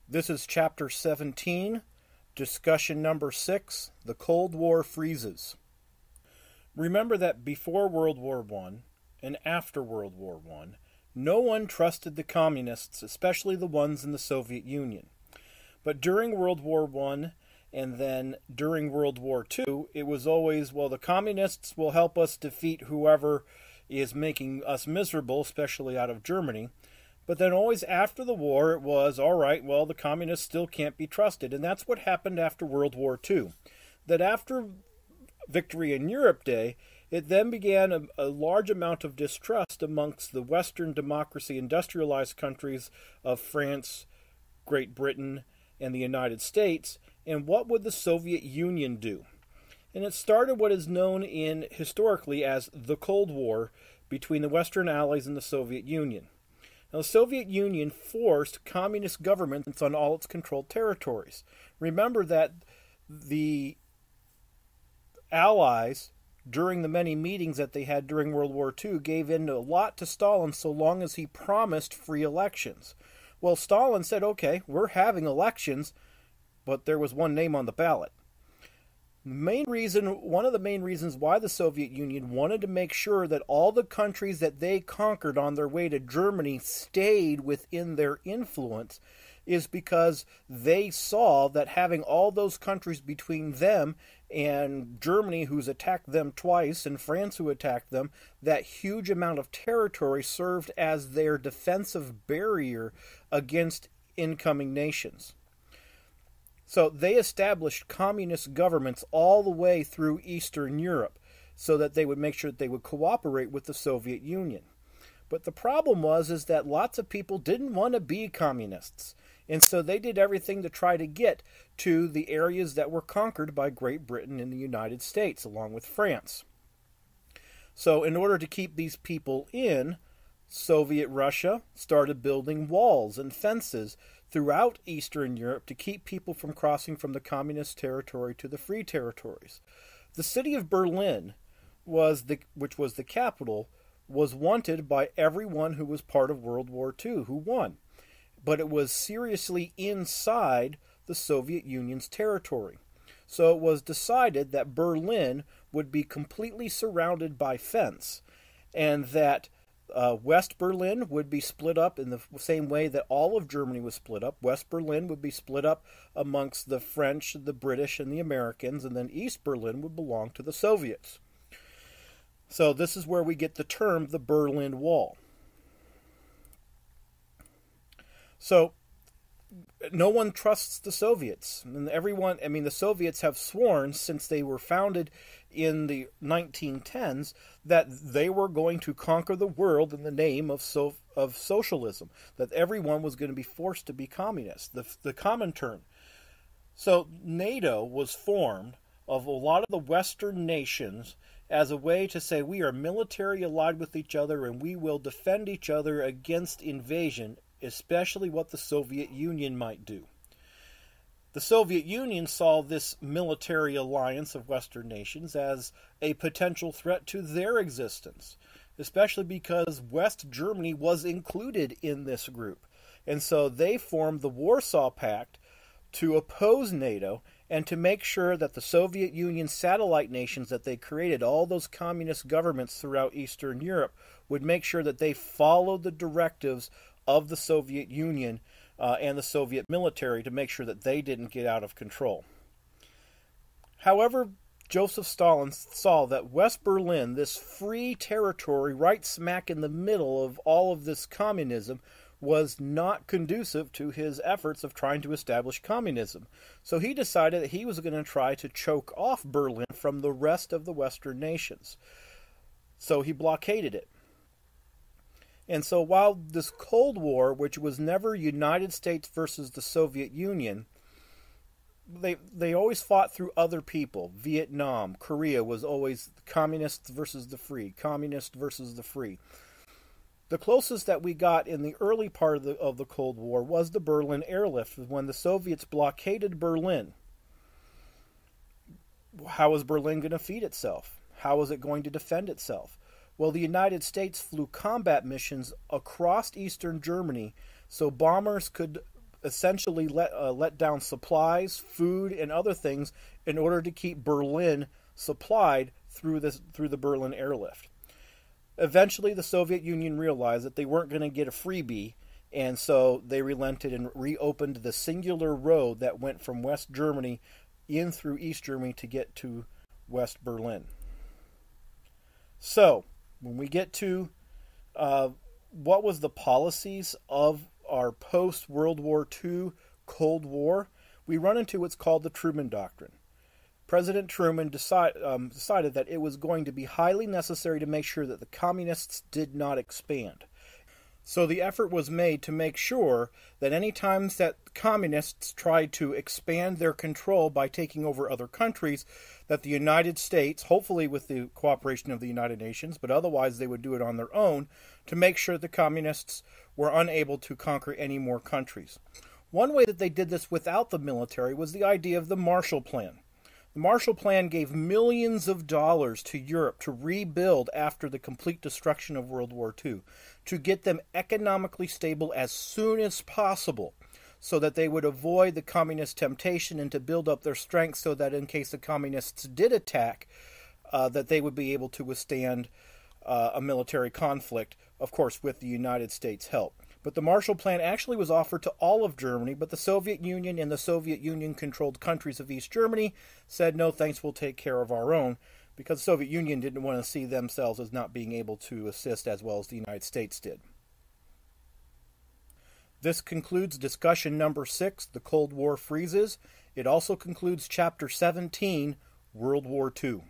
This is Chapter 17, Discussion Number 6, The Cold War Freezes. Remember that before World War I and after World War I, no one trusted the communists, especially the ones in the Soviet Union. But during World War I and then during World War II, it was always, well, the communists will help us defeat whoever is making us miserable, especially out of Germany. But then always after the war, it was, all right, well, the communists still can't be trusted. And that's what happened after World War II. That after Victory in Europe Day, it then began a large amount of distrust amongst the Western democracy industrialized countries of France, Great Britain, and the United States. And what would the Soviet Union do? And it started what is known historically as the Cold War between the Western Allies and the Soviet Union. Now, the Soviet Union forced communist governments on all its controlled territories. Remember that the Allies, during the many meetings that they had during World War II, gave in a lot to Stalin so long as he promised free elections. Well, Stalin said, okay, we're having elections, but there was one name on the ballot. One of the main reasons why the Soviet Union wanted to make sure that all the countries that they conquered on their way to Germany stayed within their influence is because they saw that having all those countries between them and Germany, who's attacked them twice, and France, who attacked them, that huge amount of territory served as their defensive barrier against incoming nations. So they established communist governments all the way through Eastern Europe so that they would make sure that they would cooperate with the Soviet Union. But the problem is that lots of people didn't want to be communists. And so they did everything to try to get to the areas that were conquered by Great Britain and the United States, along with France. So in order to keep these people in, Soviet Russia started building walls and fences throughout Eastern Europe to keep people from crossing from the communist territory to the free territories. The city of Berlin, which was the capital, was wanted by everyone who was part of World War II, who won. But it was seriously inside the Soviet Union's territory. So it was decided that Berlin would be completely surrounded by fence, and that West Berlin would be split up in the same way that all of Germany was split up. West Berlin would be split up amongst the French, the British, and the Americans, and then East Berlin would belong to the Soviets. So this is where we get the term the Berlin Wall. So no one trusts the Soviets. And the Soviets have sworn since they were founded in the 1910s that they were going to conquer the world in the name of socialism, that everyone was going to be forced to be communist, the Comintern. So NATO was formed of a lot of the Western nations as a way to say we are military allied with each other and we will defend each other against invasion, especially what the Soviet Union might do. The Soviet Union saw this military alliance of Western nations as a potential threat to their existence, especially because West Germany was included in this group. And so they formed the Warsaw Pact to oppose NATO and to make sure that the Soviet Union satellite nations that they created, all those communist governments throughout Eastern Europe, would make sure that they followed the directives of the Soviet Union and the Soviet military to make sure that they didn't get out of control. However, Joseph Stalin saw that West Berlin, this free territory right smack in the middle of all of this communism, was not conducive to his efforts of trying to establish communism. So he decided that he was going to try to choke off Berlin from the rest of the Western nations. So he blockaded it. And so while this Cold War, which was never United States versus the Soviet Union, they always fought through other people. Vietnam, Korea was always communists versus the free, communist versus the free. The closest that we got in the early part of the Cold War was the Berlin airlift, when the Soviets blockaded Berlin. How was Berlin going to feed itself? How was it going to defend itself? Well, the United States flew combat missions across eastern Germany so bombers could essentially let down supplies, food, and other things in order to keep Berlin supplied through the Berlin airlift. Eventually, the Soviet Union realized that they weren't going to get a freebie, and so they relented and reopened the singular road that went from West Germany in through East Germany to get to West Berlin. So, when we get to what was the policies of our post-World War II Cold War, we run into what's called the Truman Doctrine. President Truman decided that it was going to be highly necessary to make sure that the communists did not expand. So the effort was made to make sure that any times that communists tried to expand their control by taking over other countries, that the United States, hopefully with the cooperation of the United Nations, but otherwise they would do it on their own, to make sure the communists were unable to conquer any more countries. One way that they did this without the military was the idea of the Marshall Plan. The Marshall Plan gave millions of dollars to Europe to rebuild after the complete destruction of World War II, to get them economically stable as soon as possible, so that they would avoid the communist temptation and to build up their strength so that in case the communists did attack, that they would be able to withstand a military conflict, of course with the United States' help. But the Marshall Plan actually was offered to all of Germany, but the Soviet Union and the Soviet Union-controlled countries of East Germany said, no thanks, we'll take care of our own, because the Soviet Union didn't want to see themselves as not being able to assist as well as the United States did. This concludes discussion number 6, The Cold War Freezes. It also concludes chapter 17, World War II.